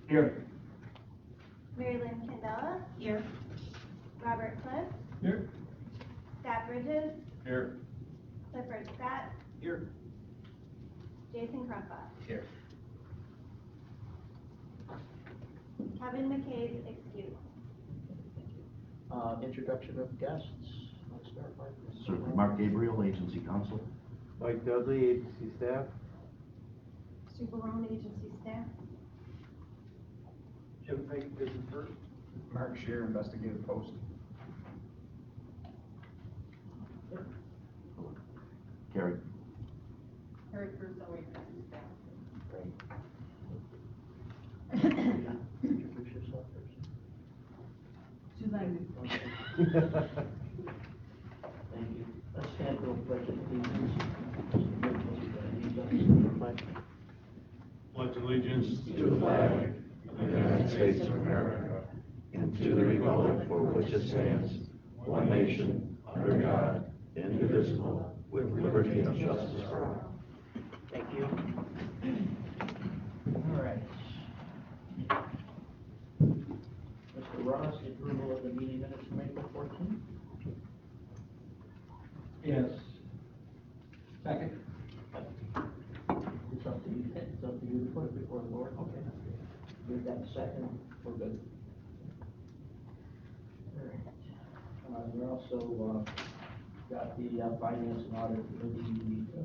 Here. Mary Lynn Candela, Here. Robert Cliff, Here. Scott Bridges, Here. Clifford Scott, Here. Jason Crumpa. Here. Kevin McKay's excused. Introduction of guests. Let's start by Certainly. Mark Gabriel, Agency Counsel. Mike Dudley, agency staff. Sue Barone, agency staff. Jim Fink, business first. Mark Shear, investigative post. Carrie. Harry Purcell, agency staff. Great. Introduce yourself first. Sue Langman. Thank you. Let's stand for a pledge of allegiance. Pledge allegiance To the flag of the United States of America and to the republic for which it stands, one nation, under God, indivisible, with liberty and justice for all. Thank you. All right. Mr. Ross, the approval of the meeting minutes from April 14th. Yes. Second. It's up to you. It's up to you to put it before the board. Okay. Give that a second. We're good. All right. We also got the finance and audit committee we need to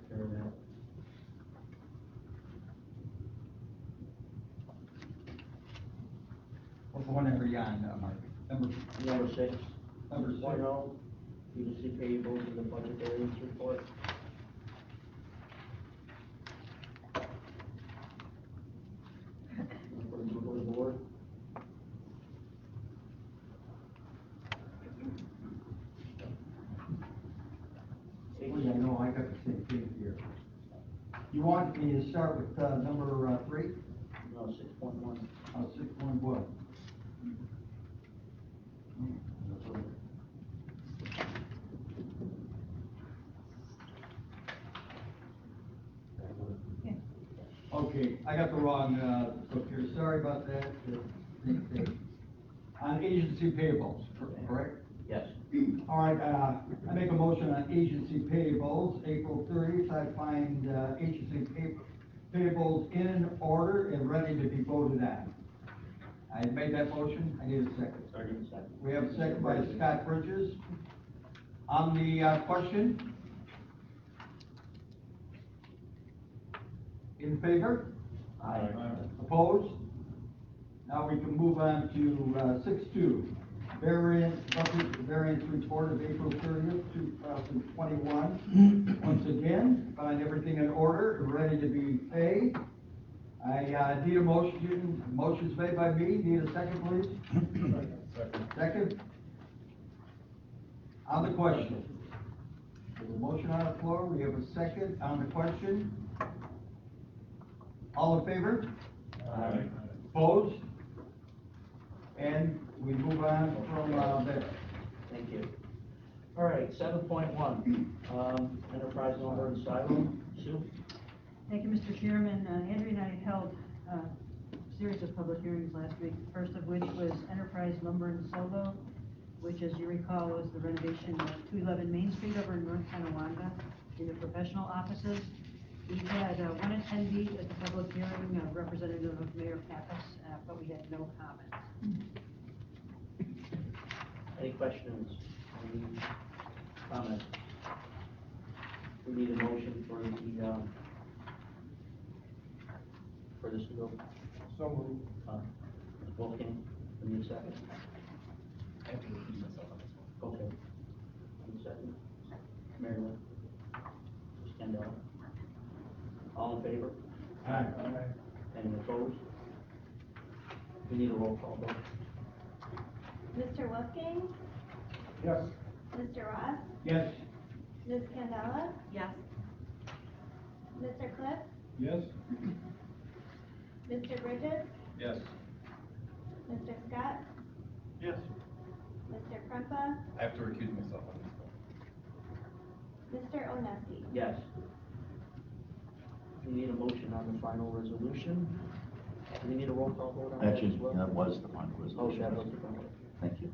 carry out. Whenever you're on, Mark. Number 6. Number 6. 6.0, agency payables and the budget variance report. For the approval of the board. Oh, yeah, no, I got the same thing here. You want me to start with number 3? No, 6.1. 6.1. Okay, I got the wrong book here. Sorry about that. On agency payables, correct? Yes. All right, I make a motion on agency payables. April 30th, I find agency payables in order and ready to be voted on. I made that motion. I need a second. Second. We have a second by Scott Bridges. On the question? In favor? Aye. Opposed? Now we can move on to 6.2. Variance report of April 30th, 2021. Once again, find everything in order and ready to be paid. I need a motion. Motion's made by me. Need a second, please? Second. On the question. There's a motion on the floor. We have a second on the question. All in favor? Aye. Opposed? And we move on from there. Thank you. All right, 7.1, enterprise number and silo. Sue? Thank you, Mr. Chairman. Andrew and I held a series of public hearings last week, the first of which was Enterprise Lumber and Solo, which, as you recall, was the renovation of 211 Main Street over in North Tonawanda in the professional offices. We had one attendee at the public hearing, a representative of Mayor Pappas, but we had no comments. Any questions? Any comments? We need a motion for the, for this to go. So moved. Ms. Wolfgang, we need a second. I have to repeat myself on this one. Okay. Need a second. Mary Lynn? Ms. Candela? All in favor? Aye. Any opposed? We need a roll call vote. Mr. Wolfgang, Yes. Mr. Ross, Yes. Ms. Candela, Yes. Mr. Cliff, Yes. Mr. Bridges, Yes. Mr. Scott, Yes. Mr. Crumpa, I have to recuse myself on this one. Mr. Oneski. Yes. We need a motion on the final resolution. Do we need a roll call vote on that Actually, as well? that was the final Oh, resolution. that was the final. Thank you.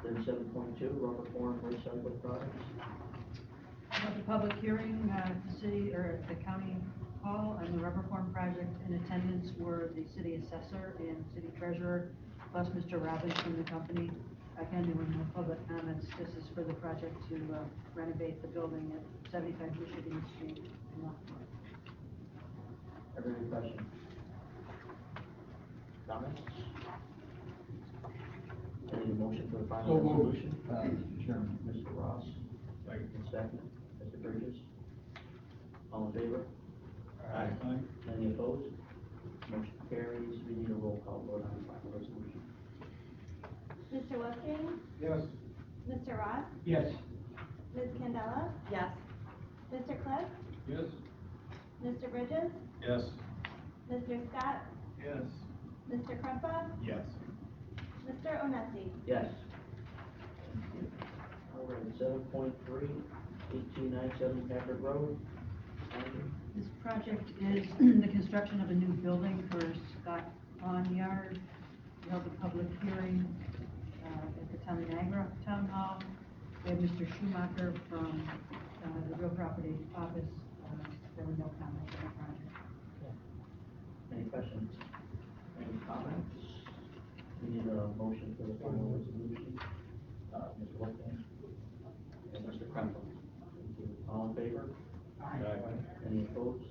Then 7.2, rubber form recycled products. At the public hearing, the city, or the county hall on the rubber form project, in attendance were the city assessor and city treasurer, plus Mr. Robbins from the company. Again, there were no public comments. This is for the project to renovate the building at 75 Michigan Street in Rockport. Are there any questions? Comments? Any motion for the final So moved, resolution? Mr. Chairman. Mr. Ross. Second. Mr. Bridges. All in favor? Aye. Any opposed? Motion carries. We need a roll call vote on the final resolution. Mr. Wolfgang? Yes. Mr. Ross? Yes. Ms. Candela? Yes. Mr. Cliff? Yes. Mr. Bridges? Yes. Mr. Scott? Yes. Mr. Krumpa? Yes. Mr. Onesi? Yes. All right, 7.3, 1897 Packard Road. Andrew? This project is the construction of a new building for Scott Lawn Yard. We held a public hearing at the town of Niagara Town Hall. We had Mr. Schumacher from the real property office. There were no comments on the project. Any questions? Any comments? We need a motion for the final resolution. Mr. Wolfgang? And Mr. Kremlin? All in favor? Any opposed?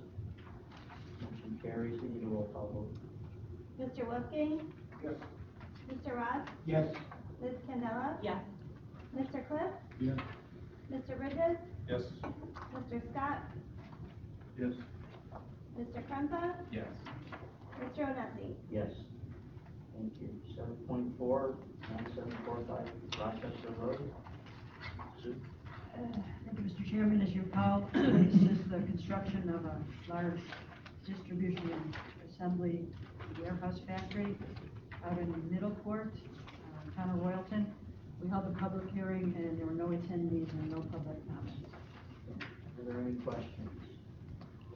Motion carries. We need a roll call vote. Mr. Wolfgang? Yes. Mr. Ross? Yes. Ms. Candela? Yes. Mr. Cliff? Yes. Mr. Bridges? Yes. Mr. Scott? Yes. Mr. Krumpa? Yes. Mr. Onesi? Yes. Thank you. 7.4, 9745 Rochester Road. Sue? Thank you, Mr. Chairman. As you recall, this is the construction of a large distribution and assembly warehouse factory out in Middleport, town of Royalton. We held a public hearing and there were no attendees and no public comments. Are there any questions?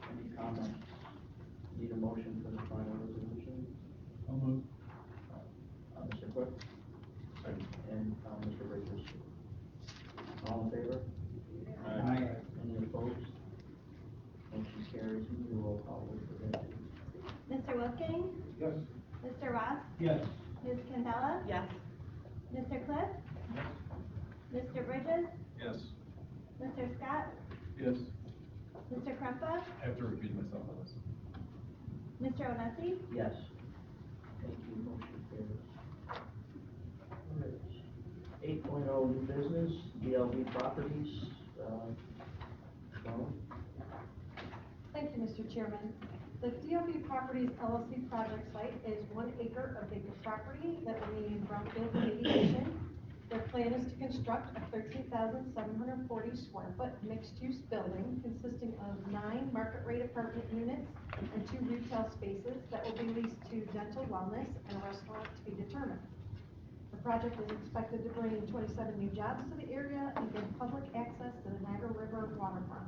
Any comments? Need a motion for the final resolution? I'll move. Mr. Cook? And Mr. Bridges? All in favor? Aye. Any opposed? Motion carries. We need a roll call vote for that. Mr. Wolfgang? Yes. Mr. Ross? Yes. Ms. Candela? Yes. Mr. Cliff? Mr. Bridges? Yes. Mr. Scott? Yes. Mr. Krumpa? I have to repeat myself on this. Mr. Onesi? Yes. Thank you. Motion carries. All right. 8.0 new business, DLB Properties. Dawn? Thank you, Mr. Chairman. The DLB Properties LLC project site is 1 acre of vacant property that will be in brownfield remediation. Their plan is to construct a 13,740 square foot mixed-use building consisting of 9 market rate apartment units and 2 retail spaces that will be leased to dental wellness and a restaurant to be determined. The project is expected to bring 27 new jobs to the area and give public access to the Niagara River waterfront.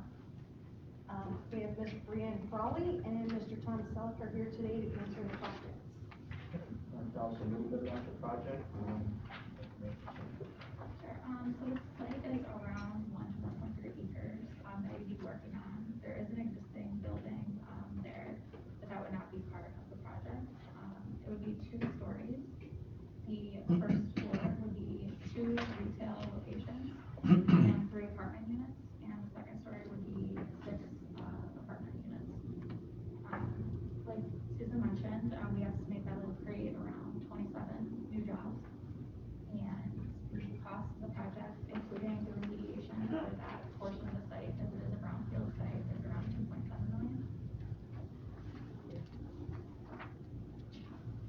We have Ms. Brianne Crawley and Mr. Tom Selleck are here today to answer the questions. Want to tell us a little bit about the project? Sure. So the site is around 1 to 1.3 acres that we'd be working on. There is an existing building there, but that would not be part of the project. It would be 2 stories. The first floor would be 2 retail locations and 3 apartment units, and the second story would be 6 apartment units. Like Susan mentioned, we estimate that will create around 27 new jobs. And the cost of the project, including the remediation for that portion of the site, as it is a brownfield site, is around $2.7 million.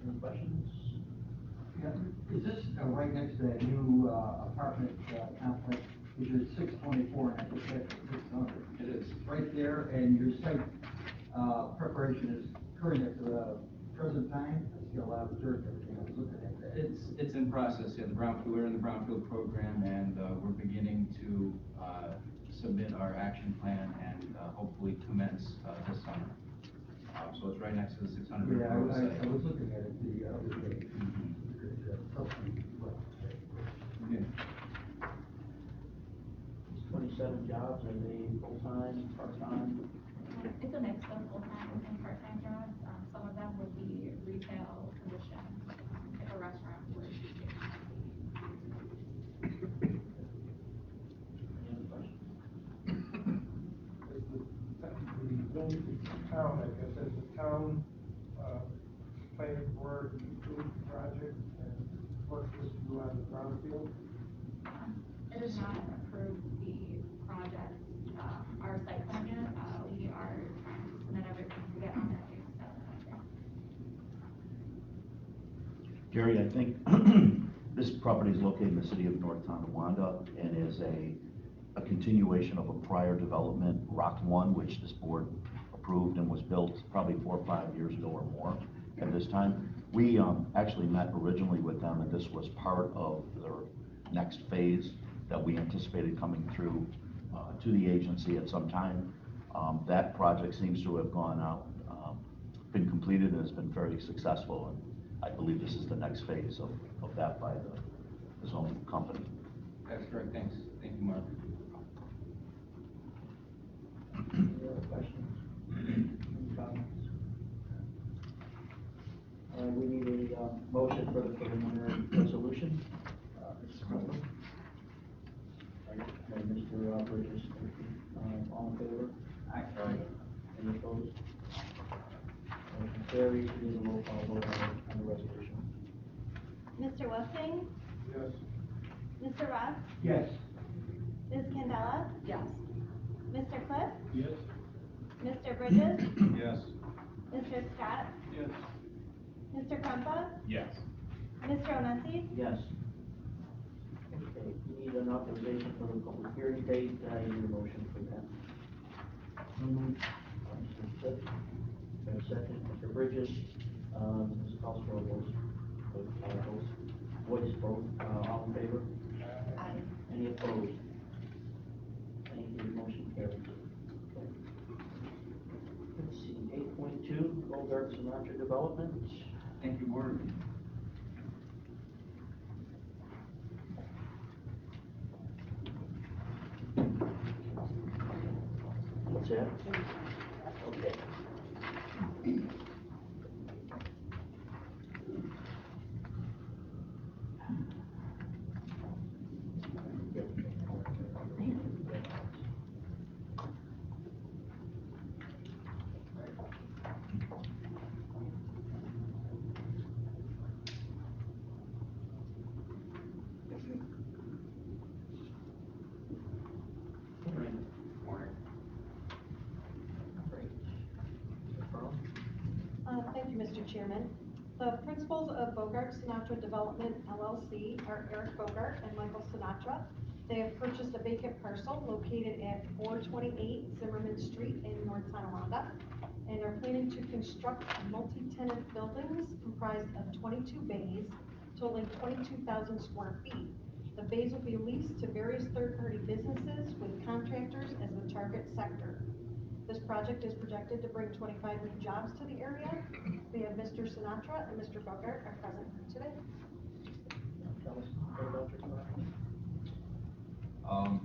Any questions? Yeah. Is this right next to that new apartment complex? Which is 624, and I think that's 600. It is. Right there, and your site preparation is occurring at the present time? I see a lot of dirt and everything. I was looking at that. It's in process, yeah, we're in the brownfield program, and we're beginning to submit our action plan and hopefully commence this summer. So it's right next to the 600 Yeah, road I site. was looking at it the other day. Yeah. It's 27 jobs, are they full-time, part-time? It's a mix of full-time and part-time jobs. Some of them would be retail positions, if a restaurant would be taking on Any other questions? The town, I guess, as a town, planning board approved the project and worked with you on the brownfield. It does not approve the project, our site plan yet. We are trying to submit everything to get on that new step. Gary, I think this property is located in the city of North Tonawanda and is a continuation of a prior development, Rock One, which this board approved and was built probably 4 or 5 years ago or more at this time. We actually met originally with them, and this was part of their next phase that we anticipated coming through to the agency at some time. That project seems to have gone out, been completed, and has been very successful. And I believe this is the next phase of that by the zoning company. That's correct, thanks. Thank you, Mark. Any other questions? Any comments? We need a motion for the preliminary resolution. Mr. Crumpler? And Mr. Bridges. All in favor? Aye. Any opposed? Motion carries. We need a roll call vote on the resolution. Mr. Wissing, Yes. Mr. Ross, Yes. Ms. Candela, Yes. Mr. Cliff, Yes. Mr. Bridges, Yes. Mr. Scott, Yes. Mr. Krumpa, Yes. Mr. Onesi, Yes. Okay, we need an authorization for the public hearing date. I need a motion for that. Mr. Cliff, and a second, Mr. Bridges, Ms. Cosgrove voice vote, all in favor? Aye. Any opposed? Thank you, motion carries. Okay. Let's see, 8.2, Bogart Sinatra Development. Thank you, Board. That's it? Okay. Thank you, Mr. Chairman. The principals of Bogart Sinatra Development LLC are Eric Bogart and Michael Sinatra. They have purchased a vacant parcel located at 428 Zimmerman Street in North Tonawanda, and are planning to construct multi-tenant buildings comprised of 22 bays, totaling 22,000 square feet. The bays will be leased to various third-party businesses with contractors as the target sector. This project is projected to bring 25 new jobs to the area. We have Mr. Sinatra and Mr. Bogart are present today. Tell us about your project.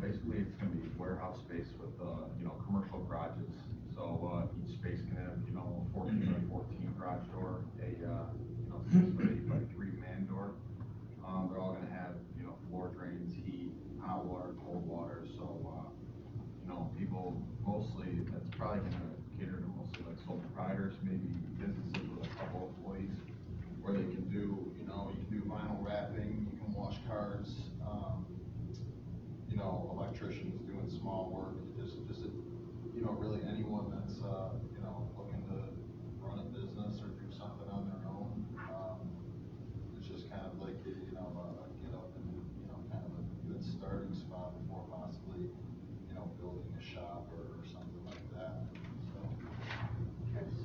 Basically, it's gonna be warehouse space with, commercial garages. So, each space can have, 14 by 14 garage door, a, 6 by 8 by 3 man door. They're all gonna have, floor drains, heat, hot water, cold water. So, people mostly, that's probably gonna cater to mostly like sole proprietors, maybe businesses with a couple employees, where they can do, you can do vinyl wrapping, you can wash cars, electricians doing small work, just really anyone that's, looking to run a business or do something on their own. It's just kind of like, a get up and, kind of a good starting spot before possibly, building a shop or something like that, so.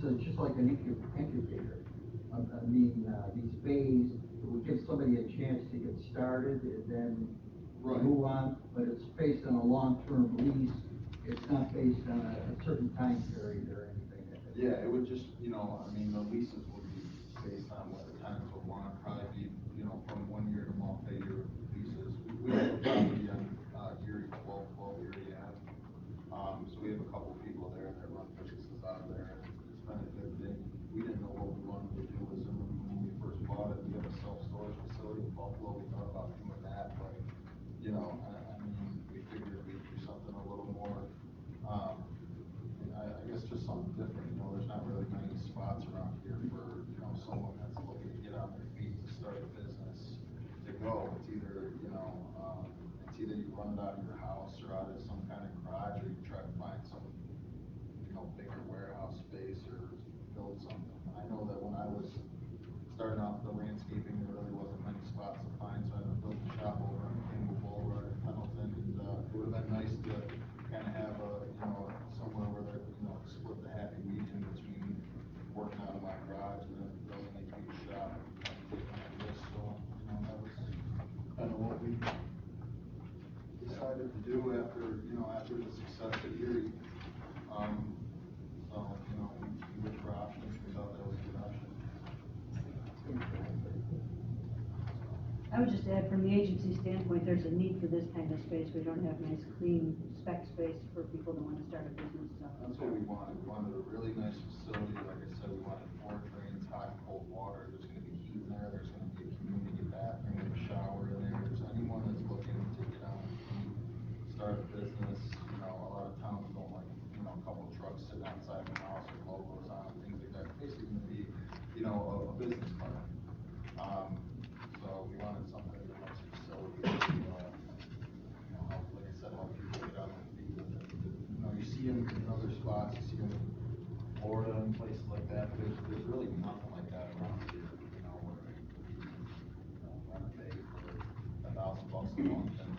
It's just like an incubator. These bays, it would give somebody a chance to get started and then Right. move on, but it's based on a long-term lease. It's not based on a certain time period or anything. Yeah, it would just, I mean, the leases would be based on what the tenants would want, probably be, from 1 year to multi-year leases. We have a property on, Erie, 1212 Erie Ave. So we have a couple people there that run businesses out of there, and it's been a good thing. We didn't know what we wanted to do with them when we first bought it. We have a self-storage facility in Buffalo, we thought about doing that, but, I mean, we figured we'd do something a little more, I guess just something different, there's not really many spots around here for, someone that's looking to get on their feet to start a business to go. It's either, it's either you run it out of your house or out of some kind of garage, or you try to find some, bigger warehouse space or build something. I know that when I was starting off the landscaping, there really wasn't many spots to find, so I had to build a shop over on Campbell Boulevard in Pendleton, and, it would have been nice to kind of have a, somewhere where they're, split the happy medium between working out of my garage and then building a huge shop like this. So, that was kind of what we decided to do after the success of Erie. So, we looked for options, we thought that was a good option. I would just add, from the agency standpoint, there's a need for this kind of space. We don't have nice, clean spec space for people that want to start a business. So. That's what we wanted. We wanted a really nice facility. Like I said, we wanted 4 drains, hot and cold water. There's going to be heat in there. There's going to be a community bathroom with a shower in there. There's anyone that's looking to get on their feet, start a business. A lot of towns don't like, a couple trucks sitting outside the house with logos on them, things like that. It's basically going to be, a business park. So we wanted something, a nice facility to, help, like I said, help people get on their feet. You see them in other spots, you see them in Florida and places like that, but there's really nothing like that around here, where rent a bay for $1,000 a month, and,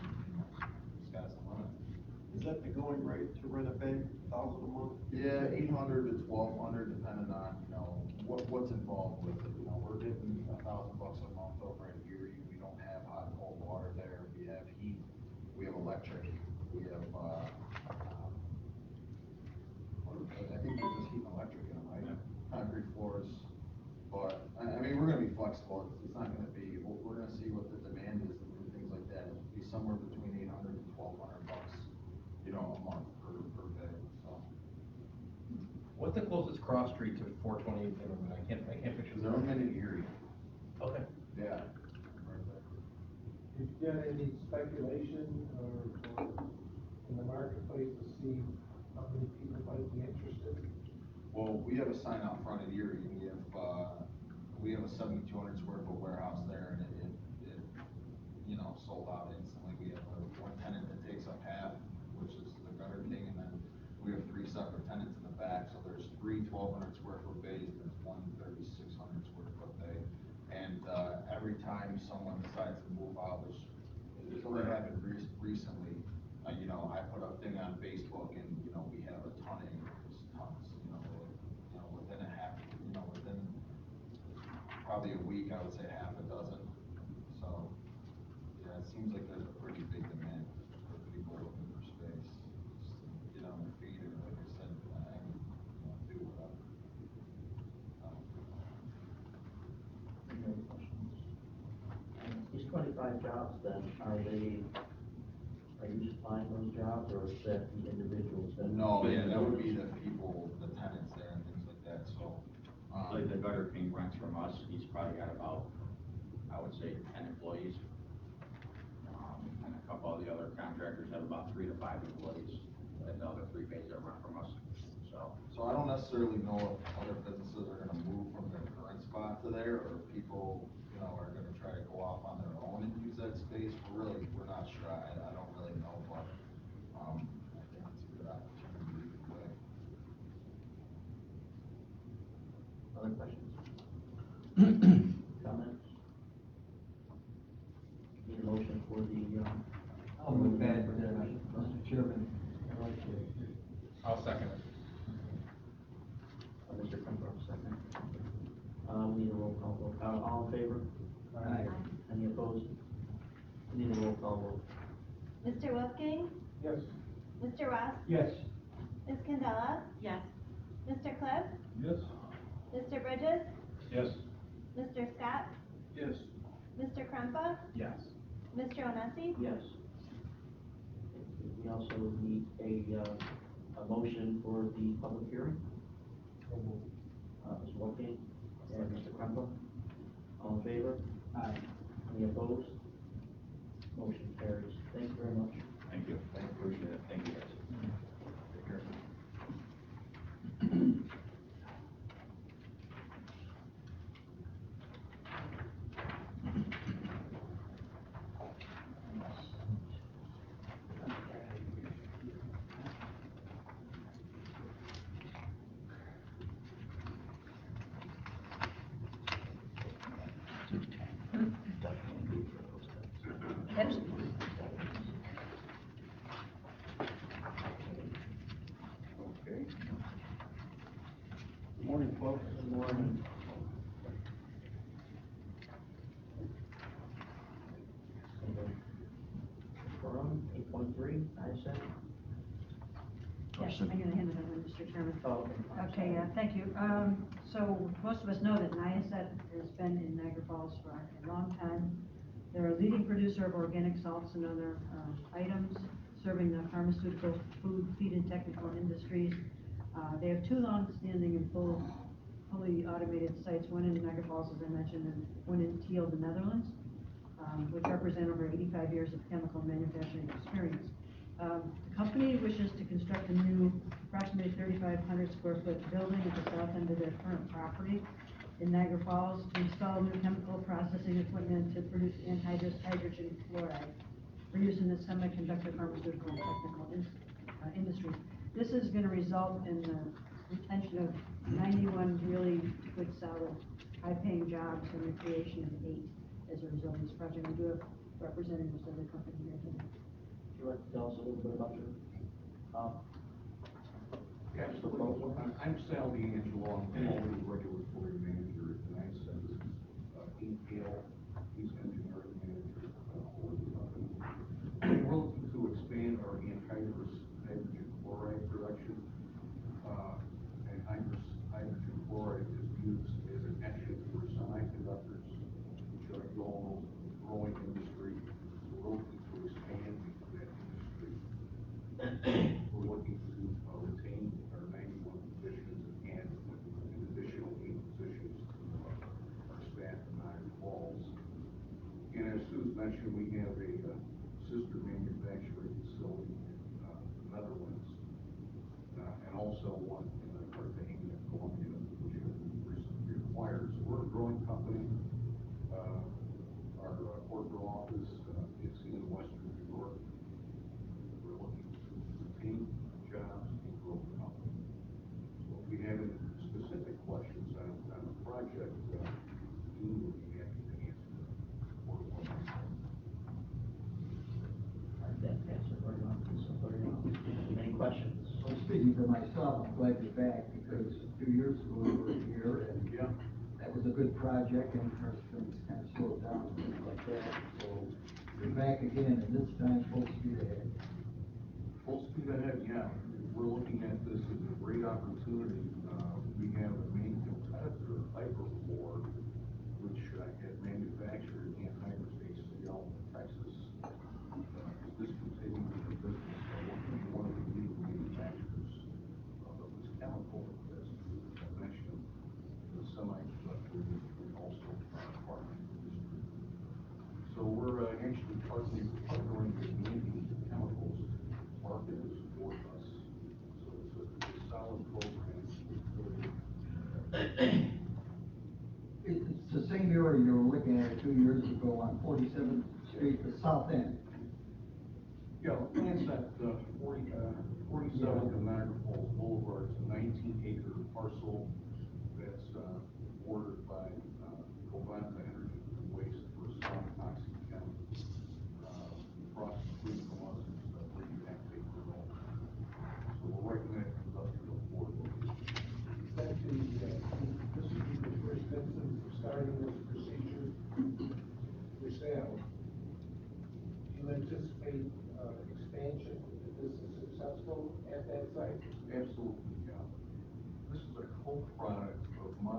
sky's the limit. Is that the going rate to rent a bay, 1,000 a month? Yeah, 800 to 1,200, depending on, what's involved with it. We're getting $1,000 a month over in Erie. We don't have hot and cold water there. We have heat. We have electric. We have, I think there's just heat and electric in them, right? Concrete floors. But, I mean, we're gonna be flexible. It's not gonna be, we're gonna see what the demand is and things like that. It'll be somewhere between 800 and 1,200 bucks, a month per day, so. What's the closest cross street to 428 Zimmerman? I can't picture. Zimmerman and Erie. Okay. Yeah. Did you get any speculation or in the marketplace to see how many people might be interested? Well, we have a sign out front at Erie, and we have a 7,200 square foot warehouse there, and it sold out instantly. We have one tenant that takes up half, which is the Gutter King, and then we have 3 separate tenants in the back. So there's 3 1,200 square foot bays, and there's 1 3,600 square foot bay. And every time someone decides to move out, which has only happened recently, I put a thing on Facebook, and we have a ton of interest, tons. Within within probably a week, I would say half a dozen. So yeah, it seems like there's a pretty big demand for people looking for space, just to get on their feet, or like I said, do whatever. Any other questions? These 25 jobs then, are you supplying those jobs, or is that the individuals that? No, yeah, that would be the people, the tenants there and things like that, so. Like the Gutter King rents from us, he's probably got about, I would say, 10 employees. And a couple of the other contractors have about 3 to 5 employees, and the other 3 bays that rent from us, so. So I don't necessarily know if other businesses are gonna move from their current spot to there, or if people, are gonna try to go off on their own and use that space. We're not sure. I don't really know, but, I think it's a good opportunity either way. Other questions? Comments? Need a motion for the, I'll move that, Mr. Chairman. I'd like to. I'll second it. Mr. Kemper, second. We need a roll call vote. All in favor? Aye. Any opposed? We need a roll call vote. Mr. Wolfgang? Yes. Mr. Ross? Yes. Ms. Candela? Yes. Mr. Cliff? Yes. Mr. Bridges? Yes. Mr. Scott? Yes. Mr. Krempa? Yes. Mr. Onesi? Yes. We also need a motion for the public hearing. Mr. Wolfgang and Mr. Krempa, all in favor? Aye. Any opposed? Motion carries. Thank you very much. Thank you, I appreciate it, thank you guys. Take care. Okay. Good morning, folks. Good morning. Forum 8.3, ISAC. Yes, I'm gonna hand it over to Mr. Chairman. Oh, Okay, thank you. So most of us know that NIASET has been in Niagara Falls for a long time. They're a leading producer of organic salts and other items, serving the pharmaceutical, food, feed, and technical industries. They have two long-standing and fully automated sites, one in Niagara Falls, as I mentioned, and one in Tiel, the Netherlands, which represent over 85 years of chemical manufacturing experience. The company wishes to construct a new approximately 3,500 square foot building at the south end of their current property in Niagara Falls to install new chemical processing equipment to produce anhydrous hydrogen fluoride for use in the semiconductor, pharmaceutical, and technical industries. This is going to result in the retention of 91 really good, solid, high-paying jobs and the creation of 8 as a result of this project. We do have representatives of the company here today. Would you like to tell us a little bit about your, Yeah, so I'm Sal D'Angelo, I'm the regulatory manager at NICEAD. This is Dean Gale, he's engineering manager for the company. We're looking to expand our anhydrous hydrogen chloride production. Anhydrous hydrogen chloride is used as an etchant for semiconductors, which are a growing industry. We're looking to expand into that industry. We're looking to retain our 91 positions and add an additional 8 positions to our staff in Niagara Falls. And as Sue's mentioned, we have a sister manufacturing facility in the Netherlands, and also one in Cartagena, Colombia, which we recently acquired. So we're a growing company. Our corporate office is in Western New York. We're looking to retain jobs and grow the company. So if we have any specific questions on the project, Dean would be happy to answer them. Any questions? Well, speaking for myself, I'm glad you're back because 2 years ago we were here and Yeah. that was a good project and of course things kind of slowed down and things like that. So you're back again and this time full speed ahead. Full speed ahead, yeah. We're looking at this as a great opportunity. We have a main competitor, Hyperflor, which had manufactured anhydrous HCl in Texas, is discontinuing the business. We're one of the leading manufacturers of this chemical, as you mentioned, the semiconductor industry, also pharma industry. So we're actually partnering with Andy Chemicals to market and support us. So it's a solid program. It's the same area you were looking at 2 years ago on 47th Street, the south end. Yeah, the plant's at 47th and Niagara Falls Boulevard. It's a 19-acre parcel that's bordered by Covanta Energy from Waste for South OxyChem. Across the street from us is 3.5 acre road. So we're right in that industrial corridor. That this would be the first instance of starting this procedure for sale. Do you anticipate expansion if this is successful at that site? Absolutely, yeah. This is a co-product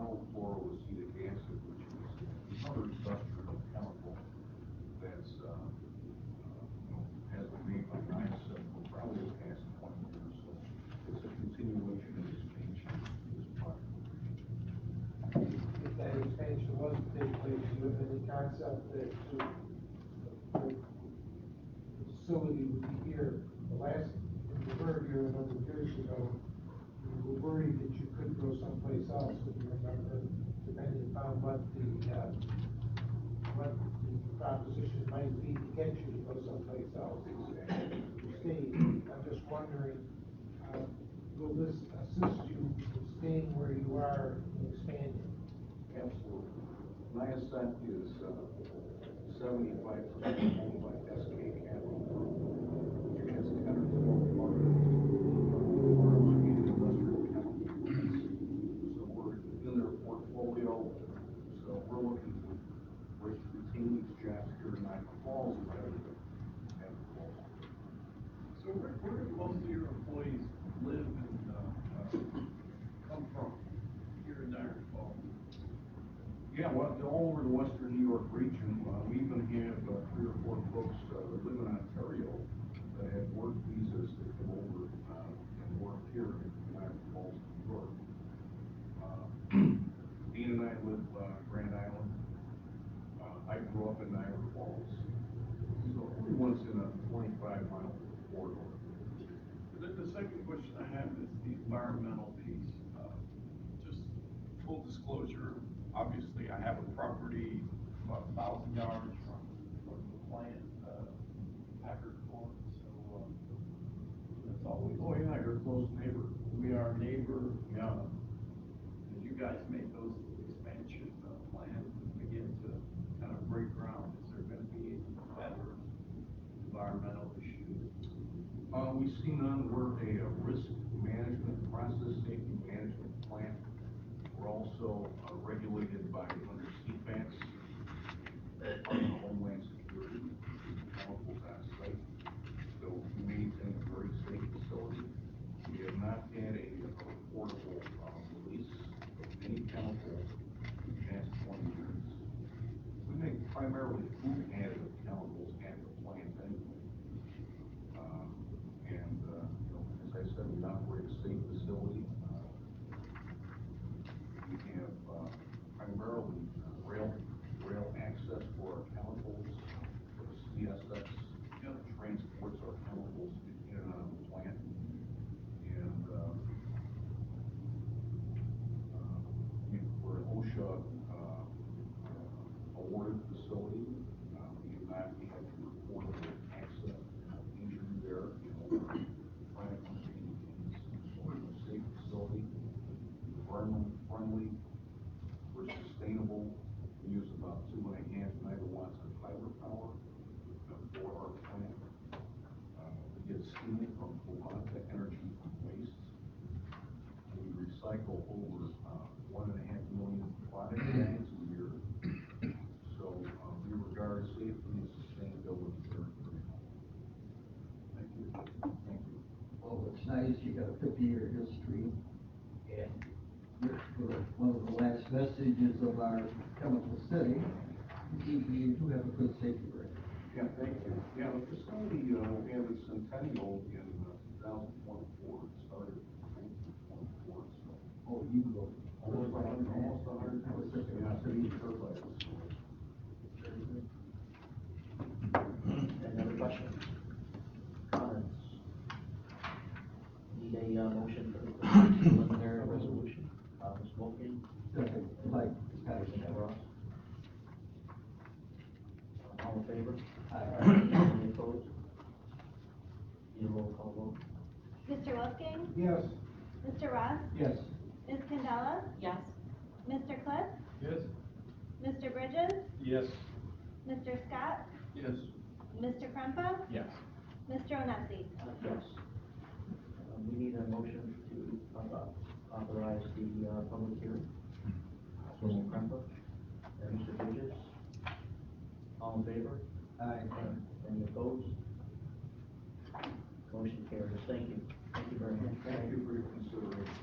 monofluoroacetic acid, which is another industrial chemical that's, has been made by NIACID for probably the past 20 years. So it's a continuation and expansion of this product. If that expansion was to take place, do you have any concept that the facility would be here? The last, when you were here a number of years ago, you were worried that you could go someplace else, if you remember, depending upon what the proposition might be to get you to go someplace else. Steve, I'm just wondering, will this assist you in staying where you are and expanding? Absolutely. NIACID is 75% owned by SK Capital, which has 10 or 12 partners in industrial chemical plants. So we're in their portfolio. So we're looking for ways to retain these jobs here in Niagara Falls rather than have it close. So where do most of your employees live and come from here in Niagara Falls? Yeah, well, all over the western New York region. We even have 3 or 4 folks that live in Ontario that have work visas that come over and work here in Niagara Falls, New York. Dean and I live Grand Island. I grew up in Niagara Falls. So everyone's in a 25-mile corridor. The second question I have is the environmental piece. Just full disclosure, obviously I have a property about 1,000 yards from the plant, Packard Court, so that's always. Oh yeah, you're a close neighbor. We are a neighbor. Yeah. As you guys make those expansion plans and begin to kind of break ground, is there going to be any better environmental issues? We see none. We're a risk management process safety management plant. We're also regulated by under CFAX, Department of Homeland Security, chemicals on site. So we maintain a very safe facility. We have not had a reportable release of any chemical in the past 20 years. We make primarily food additive chemicals at the plant anyway. As I said, we operate a safe facility. We have primarily rail access for our chemicals. The CSX transports our chemicals in and out of the plant. And we're an OSHA awarded facility. We do not have reportable accident injury there. Safe facility, environmentally friendly, we're sustainable. We use about 2.5 megawatts of hydropower for our plant. We get steam from Volonic energy from waste. We recycle over 1.5 million product bags a year. So we regard safety and sustainability very, very high. Thank you. Thank you. Well, it's nice, you got a 50-year history, and you're one of the last vestiges of our chemical city. You do have a good safety record. Yeah, thank you. Yeah, the facility will have its centennial in 2024. It started in 1924, so. Oh, you go. Almost 100 years. Yeah, pretty sure by this. Very good. Any other questions? Comments? Need a motion for the preliminary resolution. Ms. Wolfgang? Second, Mike. Second, Ross. All in favor? Aye. Any opposed? Need a roll call vote? Mr. Wolfgang? Yes. Mr. Ross? Yes. Ms. Candela? Yes. Mr. Cliff? Yes. Mr. Bridges? Yes. Mr. Scott? Yes. Mr. Krempa? Yes. Mr. Onesi? Yes. We need a motion to authorize the public hearing. Mr. Krempa and Mr. Bridges. All in favor? Aye. Any opposed? Motion carries. Thank you. Thank you very much. Thank you for your consideration.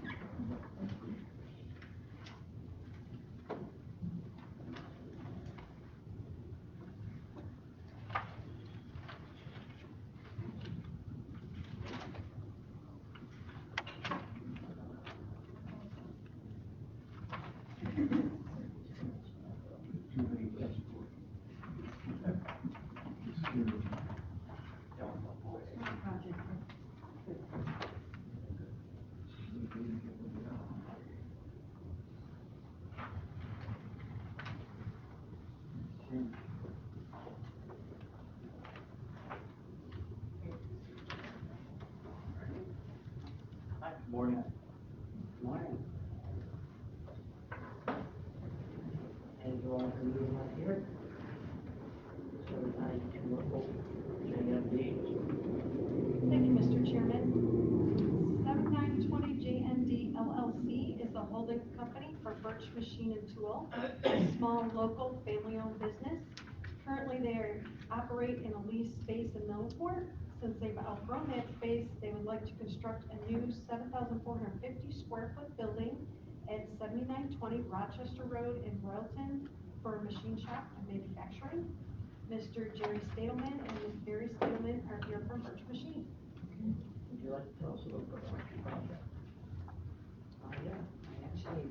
Hi, morning. Morning. And you all are meeting up here. So I can look JMD. Thank you, Mr. Chairman. 7920 JND LLC is the holding company for Birch Machine and Tool, a small local family-owned business. Currently, they operate in a leased space in Millport. Since they've outgrown that space, they would like to construct a new 7,450 square foot building at 7920 Rochester Road in Royalton for a machine shop and manufacturing. Mr. Jerry Stadelman and Ms. Barry Stadelman are here from Birch Machine. Would you like to tell us a little bit about your project? Yeah, I actually,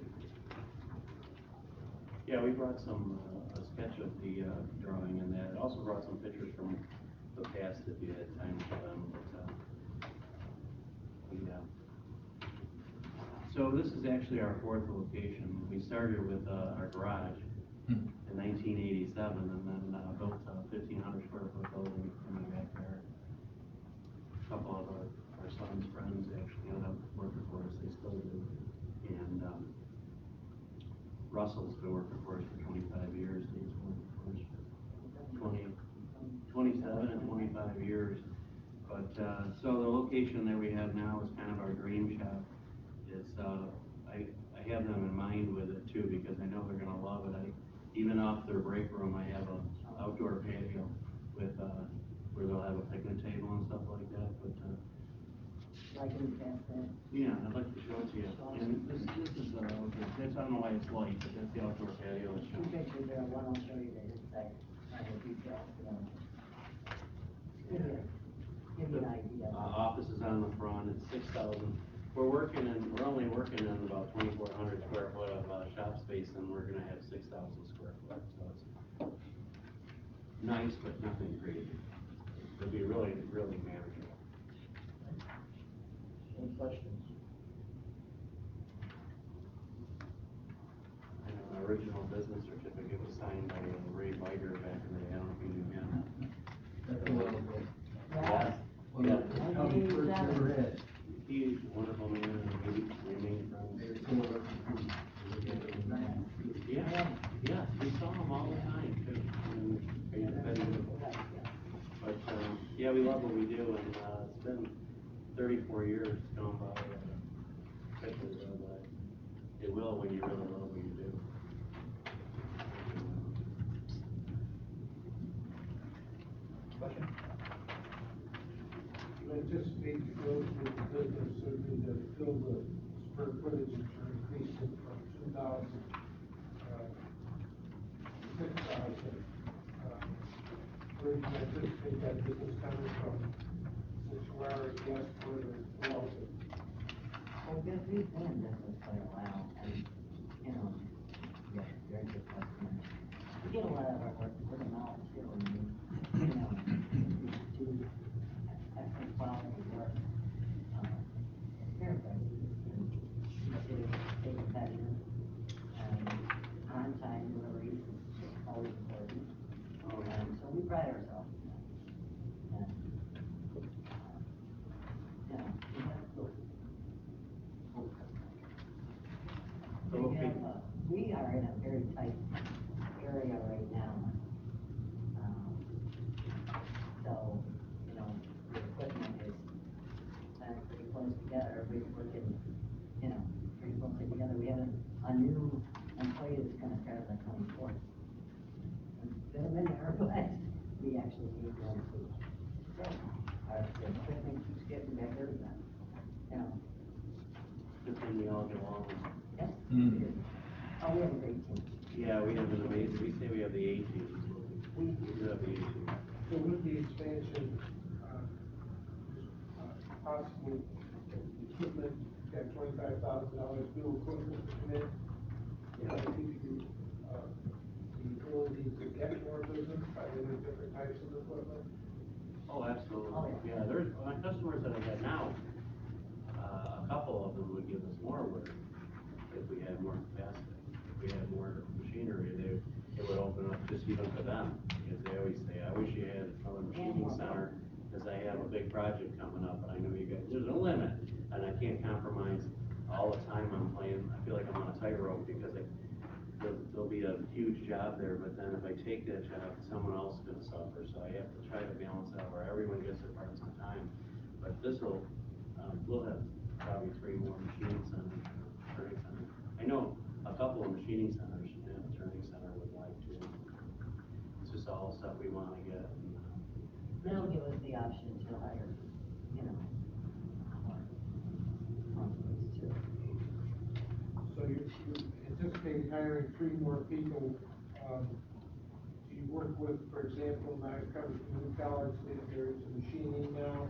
Yeah, we brought some, a sketch of the drawing and that. Also brought some pictures from the past if you had time for them. So this is actually our fourth location. We started with our garage in 1987 and then built a 1,500 square foot building in the backyard. A couple of our son's friends actually ended up working for us. They still do. And Russell's been working for us for 25 years. He's working for us for 27 and 25 years. But so the location that we have now is kind of our dream shop. It's I have them in mind with it too because I know they're gonna love it. Even off their break room, I have a outdoor patio with where they'll have a picnic table and stuff like that. But like in the past, yeah, I'd like to show it to you. And this is that's, I don't know why it's light, but that's the outdoor patio. It's two pictures there, one I'll show you the inside, kind of details, you know. Give you an idea. Office is on the front, it's 6,000. We're only working in about 2,400 square foot of shop space, and we're gonna have 6,000 square foot, so it's nice, but nothing crazy. It'll be really, really manageable. Any questions? I know the original business certificate was signed by Ray Biger back in the day. I don't know if you knew him. Yeah. Yeah. County clerk never had. He's a wonderful man, and we remain friends. Yeah, yeah, we saw him all the time too. But yeah, we love what we do, and it's been 34 years gone by. Quickly go by. It will when you really love what you do. Question? You anticipate the growth of the business, certainly to fill the square footage and to increase it from 2,000 to 6,000. Where do you anticipate that business coming from? Since you are a guest for the Walton. Well, we've been in business quite a while, and, you know, we have very good customers. We get a lot of our work word of mouth too, and we, you know, we do excellent quality work. It's fair prices, and we stay competitive, and on-time deliveries is always important. So we pride ourselves in that. And, you know, we have good. We are in a very tight area right now. So, you know, the equipment is pretty close together. Everybody's working, you know, pretty closely together. We have a new employee that's gonna start on the 24th. Been a minute, but we actually need one too. So, our equipment keeps getting better, and, you know. Good thing we all get along. Yes, we do. Oh, we have a great team. Yeah, we have an amazing, we say we have the A team. We do have the A team. So with the expansion, possible equipment, got $25,000 new equipment to come in. Yeah. I think you, the ability to get more business by getting different types of equipment. Oh, absolutely. Oh, yeah. Yeah, there's, my customers that I got now, a couple of them would give us more work if we had more capacity. If we had more machinery, it would open up just even for them, because they always say, I wish you had another machining center, because I have a big project coming up, and I know you guys, there's a limit, and I can't compromise all the time I'm playing. I feel like I'm on a tightrope, because there'll be a huge job there, but then if I take that job, someone else is gonna suffer, so I have to try to balance out where everyone gets their parts on time. But this'll, we'll have probably 3 more machining centers, turning centers. I know a couple of machining centers and a turning center would like to. It's just all stuff we wanna get. That'll give us the option to hire, you know, more employees too. So you anticipate hiring 3 more people. Do you work with, for example, Niagara Community College, there's a machining now,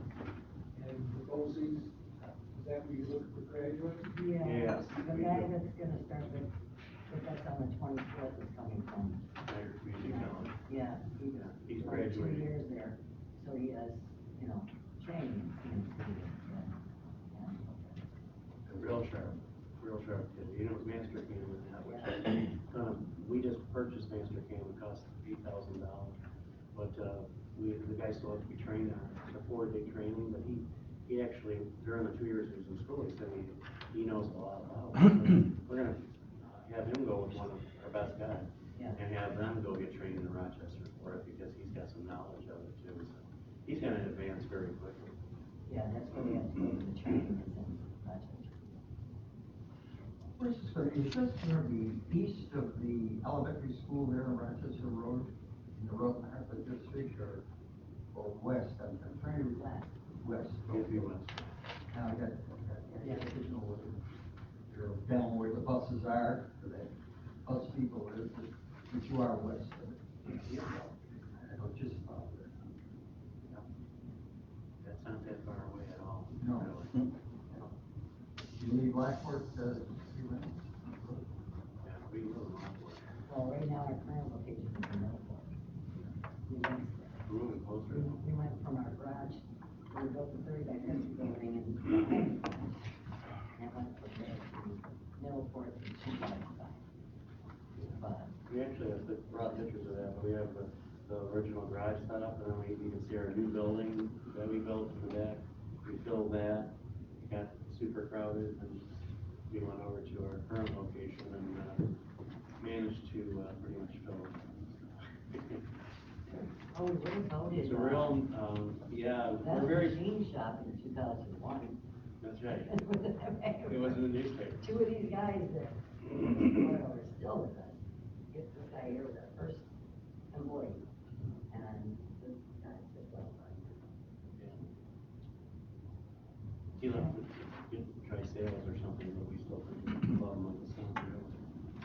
and the BOCES, is that where you look for graduates? Yeah, Yes, the we guy do. that's gonna start with, but that's on the 24th is coming from. Niagara Community College. Yeah, He's like 2 graduating. years there, so he has, you know, training. Real sharp kid. He knows Mastercam and that, which we just purchased Mastercam, it cost $8,000. But, the guy still has to be trained on it. It's a 4-day training, but he actually, during the 2 years he was in school, he said he knows a lot about it. So we're gonna have him go with one of our best guys. Yeah. And have them go get trained in Rochester for it, because he's got some knowledge of it too, so he's gonna advance very quickly. Yeah, that's where they have to go to the training is in Rochester. Where's this gonna be? Is this gonna be east of the elementary school there on Rochester Road, in the road map of the district, or west? I'm trying to. West. If you want. Now, I got, you know, where you're down where the buses are, for that bus people, but you are west of it. Yeah. I know just about there. That's not that far away at all. No. Really. You leave Blackport, you went? Yeah, we live in Rockport. Well, right now, our current location is in Millport. We're moving closer. We went from our garage, we built the 30 by 50 building in the and it went from there to Millport to 2 by 5. But, We actually have brought pictures of that, but we have the original garage set up, and then you can see our new building that we built in the back. We filled that, it got super crowded, and we went over to our current location and managed to pretty much fill it. oh, we really voted. It's a real, yeah, That we're very, machine shop in 2001. that's right. It was in the newspaper. 2 of these guys that are still with us. This guy here was our first employee, and this guy just well. He left to try sales or something, but we still think we love him like the son.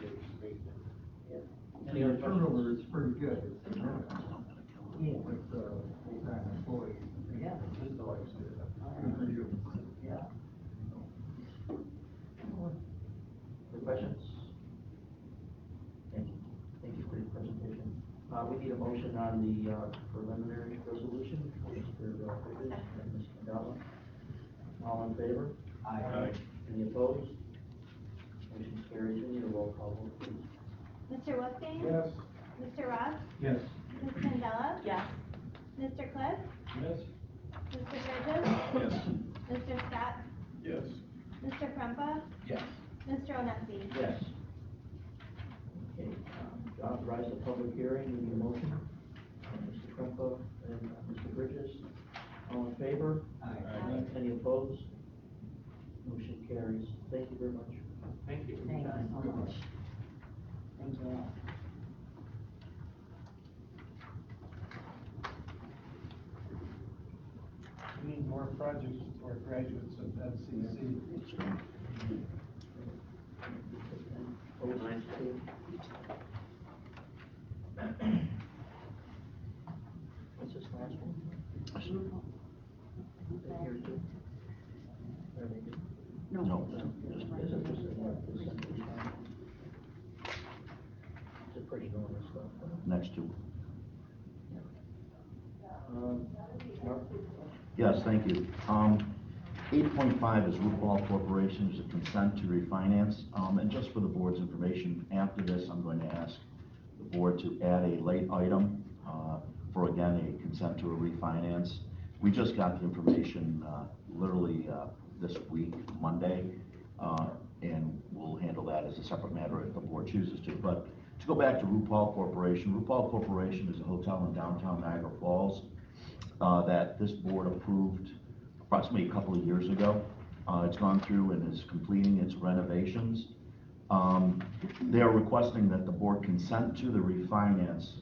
It was great. And your turnover is pretty good. It's, Yeah. with, full-time employees. Yeah. Just the life there. Good for you. Yeah. Any questions? Thank you. Thank you for your presentation. We need a motion on the preliminary resolution, Mr. Bridges and Ms. Mandela. All in favor? Aye. Any opposed? Motion carries. We need a roll call vote, please. Mr. Wolfgang? Yes. Mr. Ross? Yes. Ms. Mandela? Yes. Mr. Cliff? Yes. Mr. Bridges? Yes. Mr. Scott? Yes. Mr. Krempa? Yes. Mr. Onesi? Yes. Okay, to authorize the public hearing, we need a motion. Mr. Krempa and Mr. Bridges, all in favor? Aye. Any opposed? Motion carries. Thank you very much. Thank you. Thank you so much. Thank you all. We need more projects for graduates of NCIDA. Nice too. What's this last one? Here too. Are they good? No. Is it just it's a pretty normal stuff. Next two. Mark? Yes, thank you. 8.5 is Root Ball Corporation, is a consent to refinance. And just for the board's information, after this, I'm going to ask the board to add a late item, for again, a consent to a refinance. We just got the information, literally, this week, Monday, and we'll handle that as a separate matter if the board chooses to. But to go back to RuPaul Corporation is a hotel in downtown Niagara Falls, that this board approved approximately a couple of years ago. It's gone through and is completing its renovations. They are requesting that the board consent to the refinance.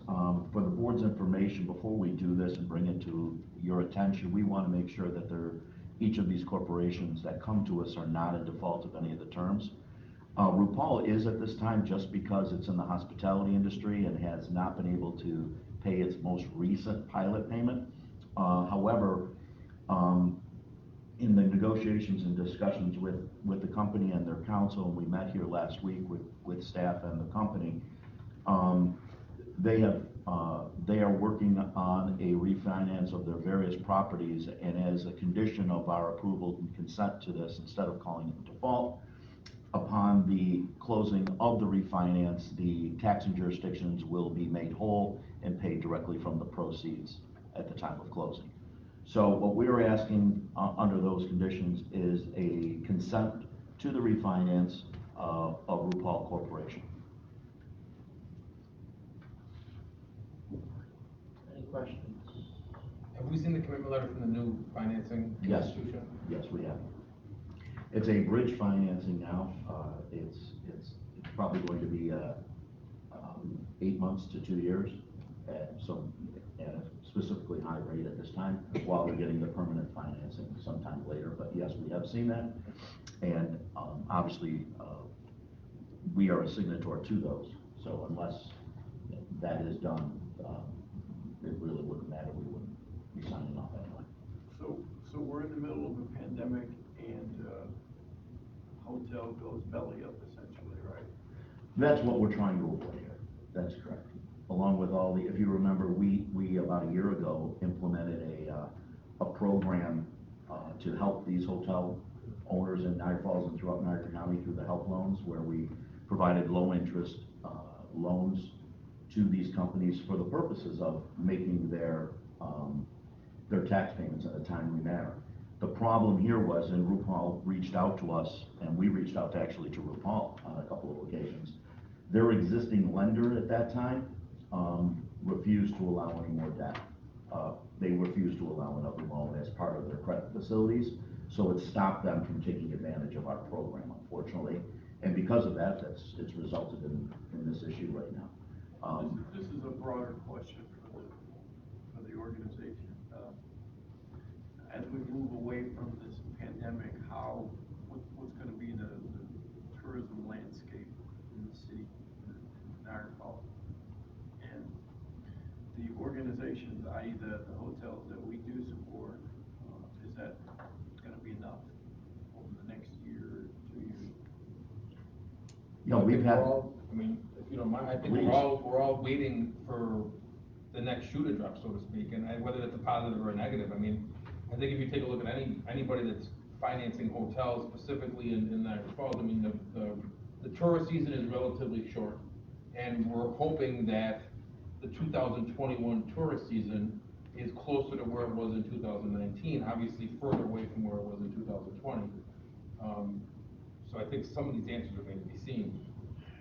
For the board's information, before we do this and bring it to your attention, we want to make sure that each of these corporations that come to us are not in default of any of the terms. RuPaul is at this time, just because it's in the hospitality industry and has not been able to pay its most recent pilot payment. However, in the negotiations and discussions with the company and their counsel, and we met here last week with staff and the company, they are working on a refinance of their various properties, and as a condition of our approval and consent to this, instead of calling it default, upon the closing of the refinance, the taxing jurisdictions will be made whole and paid directly from the proceeds at the time of closing. So what we're asking under those conditions is a consent to the refinance of RuPaul Corporation. Any questions? Have we seen the commitment letter from the new financing Yes. institution? Yes, we have. It's a bridge financing now. It's probably going to be 8 months to 2 years, at a specifically high rate at this time, while they're getting the permanent financing sometime later. But yes, we have seen that, and obviously we are a signator to those. So unless that is done, it really wouldn't matter. We wouldn't be signing off anyway. So we're in the middle of a pandemic, and hotel goes belly up essentially, right? That's what we're trying to avoid here. That's correct. Along with all the, if you remember, we about a year ago implemented a program to help these hotel owners in Niagara Falls and throughout Niagara County through the help loans, where we provided low interest loans to these companies for the purposes of making their tax payments in a timely manner. The problem here was, and RuPaul reached out to us, and we reached out actually to RuPaul on a couple of occasions. Their existing lender at that time refused to allow any more debt. They refused to allow another loan as part of their credit facilities, so it stopped them from taking advantage of our program, unfortunately. And because of that, it's resulted in this issue right now. This is a broader question for the organization. As we move away from this pandemic, what's going to be the tourism landscape in the city, in Niagara Falls? And the organizations, i.e. the hotels that we do support, is that going to be enough over the next year, 2 years? Yeah, we've had. I mean, if you don't mind, I think we're all waiting for the next shoe to drop, so to speak, and whether it's a positive or a negative. I mean, I think if you take a look at anybody that's financing hotels specifically in Niagara Falls, I mean, the tourist season is relatively short, and we're hoping that the 2021 tourist season is closer to where it was in 2019, obviously further away from where it was in 2020. So I think some of these answers are going to be seen.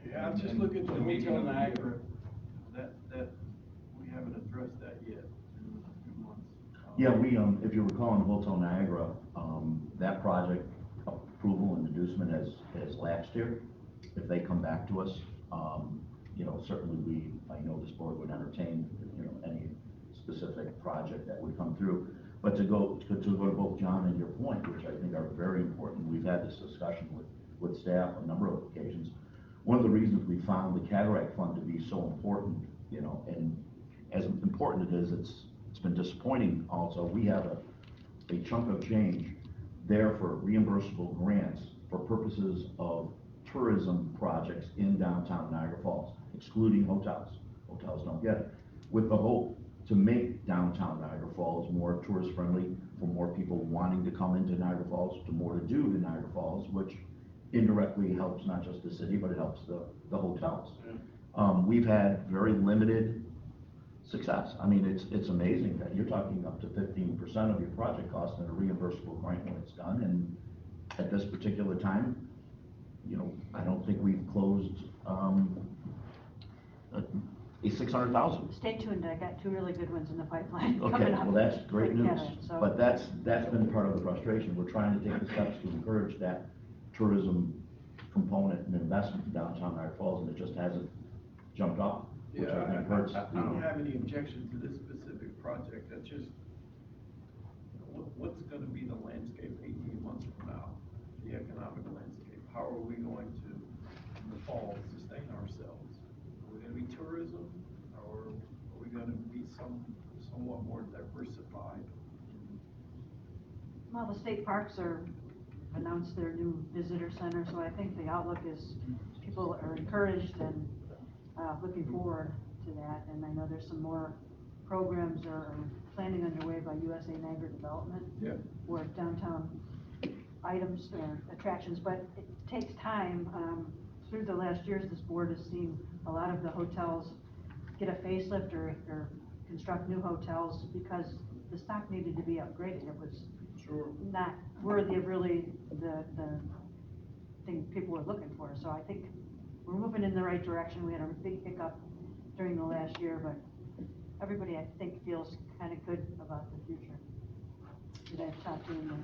Yeah, just look at the Hotel Niagara, that we haven't addressed that yet in a few months. Yeah, we, if you recall, in Hotel Niagara, that project approval and inducement has lapsed here. If they come back to us, certainly I know this board would entertain, any specific project that would come through. But to go to both John and your point, which I think are very important, we've had this discussion with staff on a number of occasions. One of the reasons we found the Cataract Fund to be so important, and as important it is, it's been disappointing also. We have a chunk of change there for reimbursable grants for purposes of tourism projects in downtown Niagara Falls, excluding hotels. Hotels don't get it. With the hope to make downtown Niagara Falls more tourist friendly, for more people wanting to come into Niagara Falls, to more to do in Niagara Falls, which indirectly helps not just the city, but it helps the hotels. we've had very limited success. I mean, it's amazing that you're talking up to 15% of your project cost in a reimbursable grant when it's done, and at this particular time, you know, I don't think we've closed, a 600,000. Stay tuned, I got two really good ones in the pipeline Okay, coming up. well, that's great for news, Canada, so- but that's been part of the frustration. We're trying to take the steps to encourage that tourism component and investment in downtown Niagara Falls, and it just hasn't jumped off, which I think hurts. I don't have any objection to this specific project, that's just, what's gonna be the landscape 18 months from now? The economic landscape, how are we going to, in the fall, sustain ourselves? Are we gonna be tourism, or are we gonna be somewhat more diversified? Well, the state parks announced their new visitor center, so I think the outlook is people are encouraged and looking forward to that. And I know there's some more programs or planning underway by USA Niagara Development. Yeah. For downtown items or attractions, but it takes time. Through the last years, this board has seen a lot of the hotels get a facelift or construct new hotels because the stock needed to be upgraded. It was not worthy of really the thing people were looking for. So I think we're moving in the right direction. We had a big hiccup during the last year, but everybody, I think, feels kind of good about the future that I've talked to in the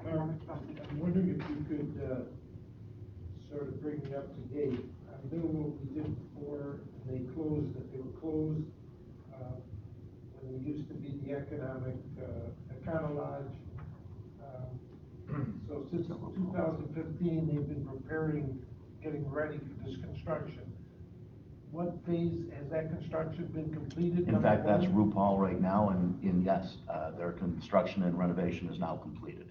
economic development. I'm wondering if you could, sort of bring me up to date. I know what we did before, they were closed, when they used to be the economic, Econo Lodge. So since 2015, they've been getting ready for this construction. What phase, has that construction been completed? In fact, that's RuPaul right now, and yes, their construction and renovation is now completed.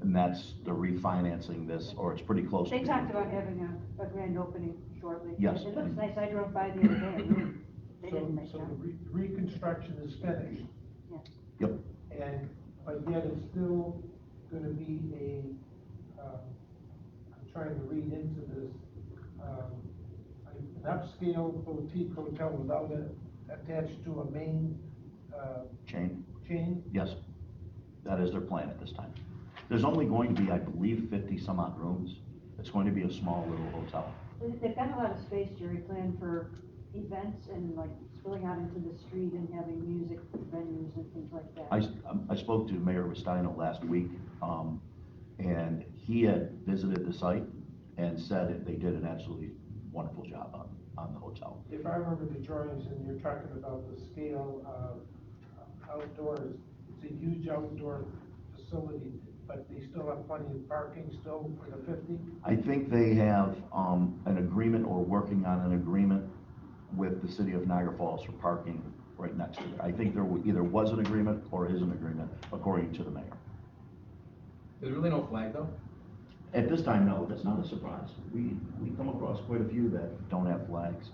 And that's the refinancing this, or it's pretty close to. They talked about having a grand opening shortly. Yes. It looks nice. I drove by the other day. They did a nice So job. the reconstruction is finished, Yeah. Yep. but yet it's still gonna be I'm trying to read into this, an upscale boutique hotel without attached to a main, chain? Yes, that is their plan at this time. There's only going to be, I believe, 50 some odd rooms. It's going to be a small little hotel. They've got a lot of space, Jerry, planned for events and like spilling out into the street and having music venues and things like that. I spoke to Mayor Restaino last week, and he had visited the site and said that they did an absolutely wonderful job on the hotel. If I remember the drawings, and you're talking about the scale of outdoors, it's a huge outdoor facility, but they still have plenty of parking still for the 50? I think they have an agreement or working on an agreement with the city of Niagara Falls for parking right next to it. I think there either was an agreement or is an agreement, according to the mayor. There's really no flag though? At this time, no, that's not a surprise. We come across quite a few that don't have flags.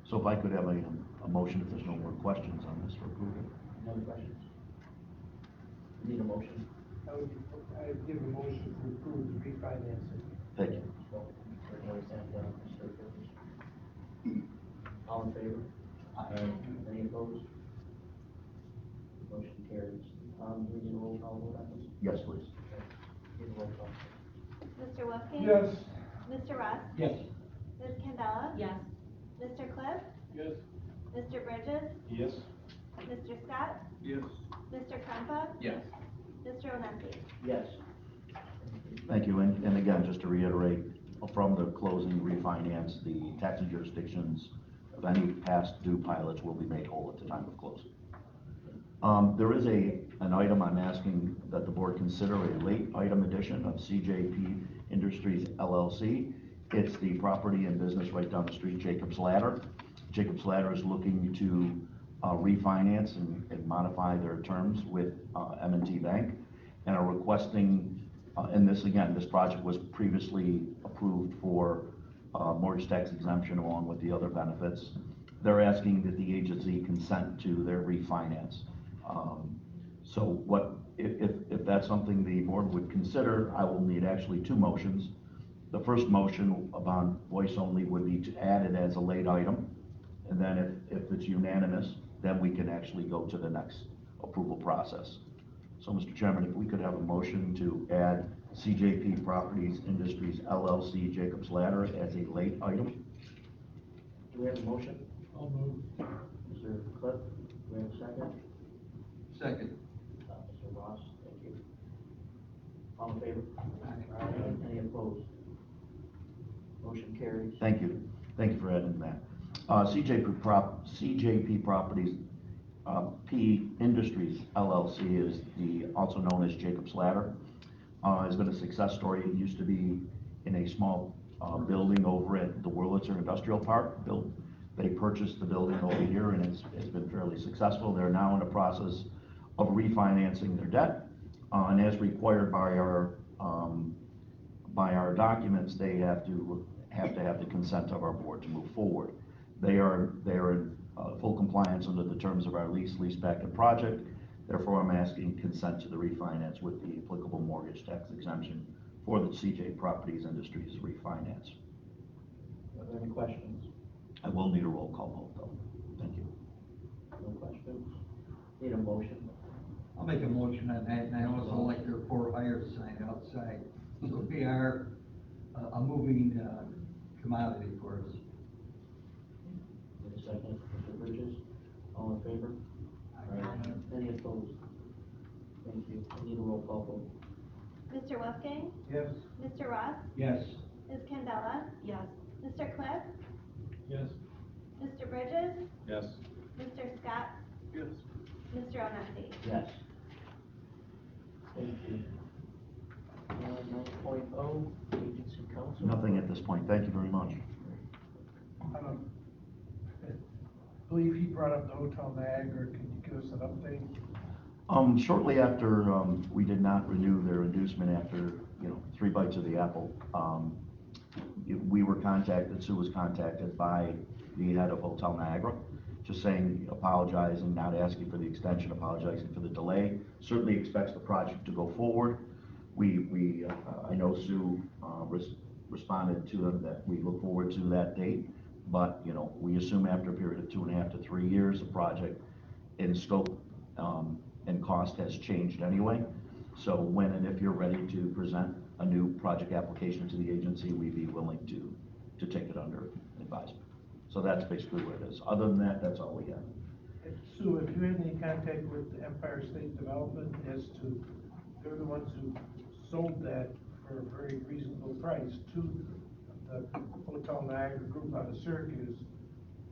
So if I could have a motion, if there's no more questions on this for approval. No other questions? Need a motion? I'd give a motion to approve the refinancing. Thank you. All in favor? Aye. Any opposed? Motion carries. We need a roll call vote on this? Yes, please. Need a roll call. Mr. Wolfgang? Yes. Mr. Russ? Yes. Ms. Candela? Yes. Mr. Cliff? Yes. Mr. Bridges? Yes. Mr. Scott? Yes. Mr. Krempa? Yes. Mr. Onesi? Yes. Thank you, and again, just to reiterate, from the closing refinance, the taxing jurisdictions of any past due pilots will be made whole at the time of closing. There is an item I'm asking that the board consider a late item addition of CJP Industries LLC. It's the property and business right down the street, Jacob's Ladder. Jacob's Ladder is looking to refinance and modify their terms with M&T Bank, and are requesting, and this project was previously approved for mortgage tax exemption along with the other benefits. They're asking that the agency consent to their refinance. So if that's something the board would consider, I will need actually two motions. the first motion upon voice only would be to add it as a late item. And then if it's unanimous, then we can actually go to the next approval process. So, Mr. Chairman, if we could have a motion to add CJP Properties Industries LLC Jacob's Ladder as a late item. Do we have a motion? I'll move. Mr. Cliff, do we have a second? Second. Mr. Ross, thank you. All in favor? Any opposed? Motion carries. Thank you. Thank you for adding that. CJP Properties P Industries LLC is also known as Jacob's Ladder. Has been a success story. It used to be in a small building over at the Wurlitzer Industrial Park. They purchased the building over here, and it's been fairly successful. They're now in the process of refinancing their debt, and as required by our documents, they have to have the consent of our board to move forward. They are in full compliance under the terms of our leaseback and project. Therefore, I'm asking consent to the refinance with the applicable mortgage tax exemption for the CJ Properties Industries refinance. Are there any questions? I will need a roll call vote though. Thank you. No questions? Need a motion? I'll make a motion on that, and I also like their for hire sign outside. So we are a moving commodity for us. Need a second, Mr. Bridges? All in favor? Any opposed? Thank you. I need a roll call vote. Mr. Wolfgang? Yes. Mr. Ross? Yes. Ms. Candela? Yes. Mr. Cliff? Yes. Mr. Bridges? Yes. Mr. Scott? Yes. Mr. O'Neill? Yes. Thank you. 9.0, agency council. Nothing at this point. Thank you very much. I believe he brought up the Hotel Niagara. Can you give us an update? Shortly after we did not renew their inducement after 3 bites of the apple, we were contacted. Sue was contacted by the head of Hotel Niagara, just saying, apologizing, not asking for the extension, apologizing for the delay. Certainly expects the project to go forward. I know Sue responded to them that we look forward to that date, but we assume after a period of 2.5 to 3 years, the project in scope and cost has changed anyway. So when and if you're ready to present a new project application to the agency, we'd be willing to take it under advisement. So that's basically what it is. Other than that, that's all we have. Sue, if you had any contact with the Empire State Development as to, they're the ones who sold that for a very reasonable price to the Hotel Niagara group out of Syracuse,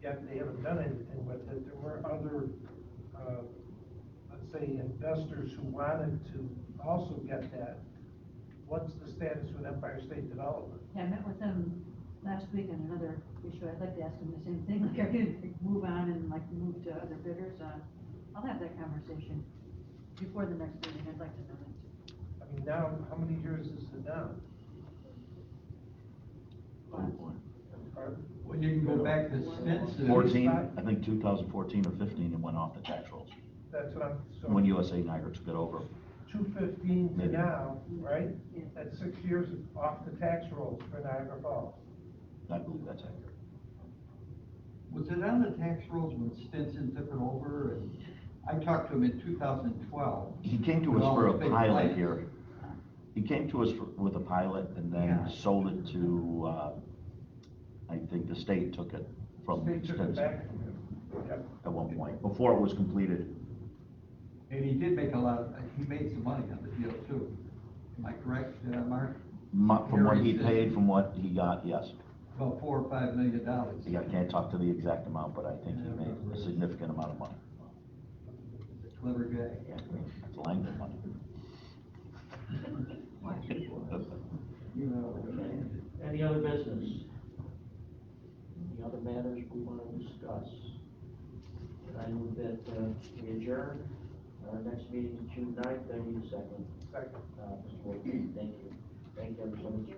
yet they haven't done anything with it. There were other, let's say, investors who wanted to also get that. What's the status with Empire State Development? Yeah, I met with them last week on another issue. I'd like to ask them the same thing, like, are you gonna move on and like move to other bidders? I'll have that conversation before the next meeting. I'd like to know that too. I mean, now, how many years is it now? Well, you can go back to Stinson. 14, I think 2014 or 15, it went off the tax rolls. That's what I'm, so. When USA Niagara took it over. 215 to Maybe. now, right? Yeah. That's 6 years off the tax rolls for Niagara Falls. I believe that's accurate. Was it on the tax rolls when Stinson took it over? And I talked to him in 2012. He came to with us all for a the big pilot plans. here. He came to us with a pilot and then Yeah. sold it to, I think the state took it from They took it Stinson back from him. Yep. at one point, before it was completed. And he did make he made some money on the deal too. Am I correct, Mark? From what he Harry said- paid, from what he got, yes. About $4 or $5 million. Yeah, I can't talk to the exact amount, but I think he made a significant amount of money. He's a clever guy. Yeah, it's Langdon money. Any other business? Any other matters we want to discuss? I move that we adjourn. Our next meeting is June 9th. I need a second. Second. Mr. Wolfgang, thank you. Thank you, everybody.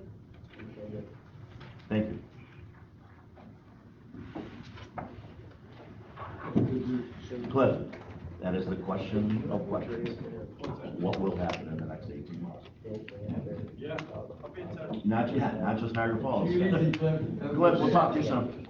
Appreciate it. Thank you. Cliff, that is the question of questions. What will happen in the next 18 months? Yeah. Not yet, not just Niagara Falls. Take it easy, Cliff. Cliff, we'll talk to you soon.